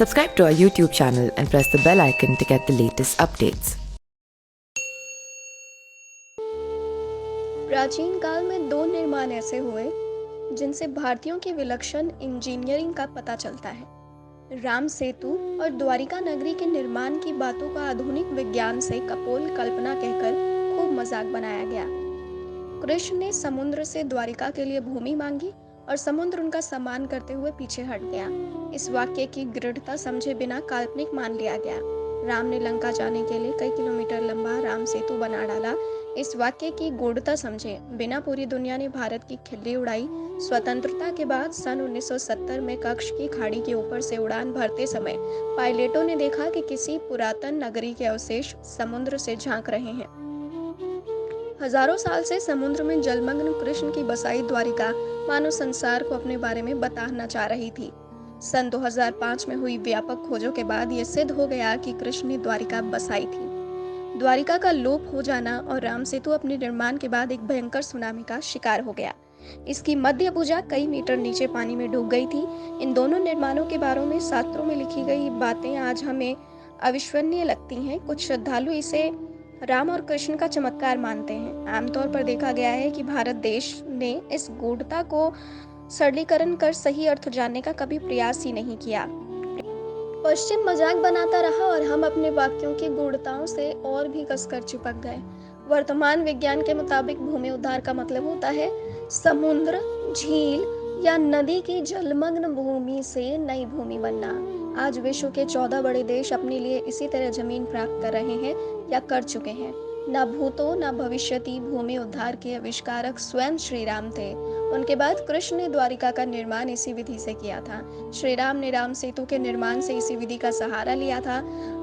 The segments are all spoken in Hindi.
Subscribe to our YouTube channel and press the bell icon to get the latest updates. प्राचीन काल में दो निर्माण ऐसे हुए जिनसे भारतीयों की विलक्षण इंजीनियरिंग का पता चलता है। राम सेतु और द्वारिका नगरी के निर्माण की बातों का आधुनिक विज्ञान से कपोल कल्पना कहकर खूब मजाक बनाया गया। कृष्ण ने समुद्र से द्वारिका के लिए भूमि मांगी और समुद्र उनका सम्मान करते हुए पीछे हट गया। इस वाक्य की दृढ़ता समझे बिना काल्पनिक मान लिया गया। राम ने लंका जाने के लिए कई किलोमीटर लंबा राम सेतु बना डाला। इस वाक्य की गूढ़ता समझे बिना पूरी दुनिया ने भारत की खिल्ली उड़ाई। स्वतंत्रता के बाद सन 1970 में कच्छ की खाड़ी के ऊपर से उड़ान भरते समय पायलटों ने देखा कि किसी पुरातन नगरी के अवशेष समुद्र से झांक रहे हैं। हजारों साल से समुद्र में जलमग्न कृष्ण की बसाई द्वारिका मानव संसार को अपने बारे में बताना चाह रही थी। सन 2005 में हुई व्यापक खोजों के बाद यह सिद्ध हो गया कि कृष्ण ने द्वारिका बसाई थी। द्वारिका का लोप हो जाना और राम सेतु अपने निर्माण के बाद एक भयंकर सुनामी का शिकार हो गया। इसकी मध्य भुजा कई मीटर नीचे पानी में डूब गई थी। इन दोनों निर्माणों के बारे में शास्त्रों में लिखी गई बातें आज हमें अविश्वसनीय लगती हैं। कुछ श्रद्धालु इसे राम और कृष्ण का चमत्कार मानते हैं। आमतौर पर देखा गया है कि भारत देश ने इस गूढ़ता को सरलीकरण कर सही अर्थ जानने का कभी प्रयास ही नहीं किया। पश्चिम मजाक बनाता रहा और हम अपने वाक्यों की गूढ़ताओं से और भी कसकर चिपक गए। वर्तमान विज्ञान के मुताबिक भूमि उद्धार का मतलब होता है समुद्र, झील या नदी की जलमग्न भूमि से नई भूमि बनना। आज विश्व के 14 बड़े देश अपने लिए इसी तरह जमीन प्राप्त कर रहे हैं या कर चुके हैं। न भूतो न भविष्यति भूमि उद्धार के आविष्कारक स्वयं श्री राम थे। उनके बाद कृष्ण ने द्वारिका का निर्माण इसी विधि से किया था। श्री राम ने राम सेतु के निर्माण से इसी विधि का सहारा लिया था।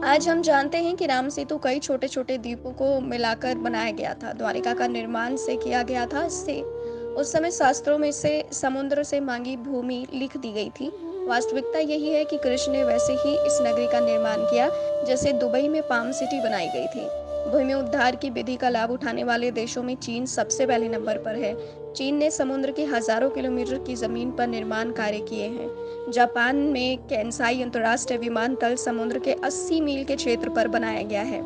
आज हम जानते हैं कि राम सेतु कई छोटे छोटे द्वीपों को मिलाकर बनाया गया था। द्वारिका का निर्माण से किया गया था। इससे उस समय शास्त्रों में से समुद्र से मांगी भूमि लिख दी गई थी। वास्तविकता यही है कि कृष्ण ने वैसे ही इस नगरी का निर्माण किया जैसे दुबई में पाम सिटी बनाई गई थी। भूमि उद्धार की विधि का लाभ उठाने वाले देशों में चीन सबसे पहले नंबर पर है। चीन ने समुद्र के हजारों किलोमीटर की जमीन पर निर्माण कार्य किए हैं। जापान में कैंसाई अंतर्राष्ट्रीय विमानतल समुद्र के 80 मील के क्षेत्र पर बनाया गया है।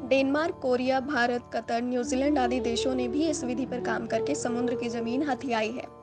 Denmark, Korea, Bharat, Qatar, New Zealand आदि देशों ने भी इस विधि पर काम करके समुद्र की जमीन हथियाई है।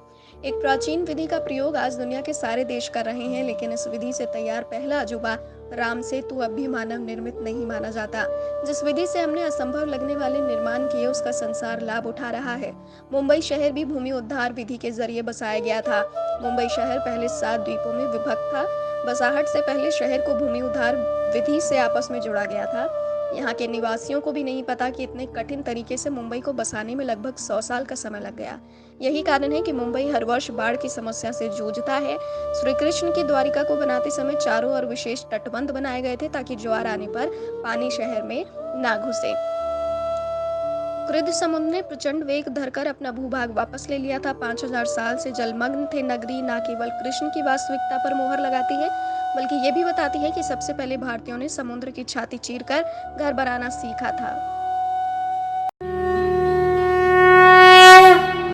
एक प्राचीन विधि का प्रयोग आज दुनिया के सारे देश कर रहे हैं, लेकिन इस विधि से तैयार पहला अजूबा राम सेतु अब भी मानव निर्मित नहीं माना जाता। जिस विधि से हमने असंभव लगने वाले निर्माण किए उसका संसार लाभ उठा रहा है। मुंबई शहर भी भूमि उद्धार विधि के जरिए बसाया गया था। मुंबई शहर पहले 7 द्वीपों में विभक्त था। बसाहट से पहले शहर को भूमि उद्धार विधि से आपस में जोड़ा गया था। यहाँ के निवासियों को भी नहीं पता कि इतने कठिन तरीके से मुंबई को बसाने में लगभग 100 साल का समय लग गया। यही कारण है कि मुंबई हर वर्ष बाढ़ की समस्या से जूझता है। श्री कृष्ण की द्वारिका को बनाते समय चारों ओर विशेष तटबंध बनाए गए थे ताकि ज्वार आने पर पानी शहर में ना घुसे। क्रुद्ध समुद्र ने प्रचंड वेग धरकर अपना भूभाग वापस ले लिया था। 5000 साल से जलमग्न थे नगरी न केवल कृष्ण की वास्तविकता पर मोहर लगाती है, बल्कि ये भी बताती है कि सबसे पहले भारतीयों ने समुद्र की छाती चीरकर घर बनाना सीखा था।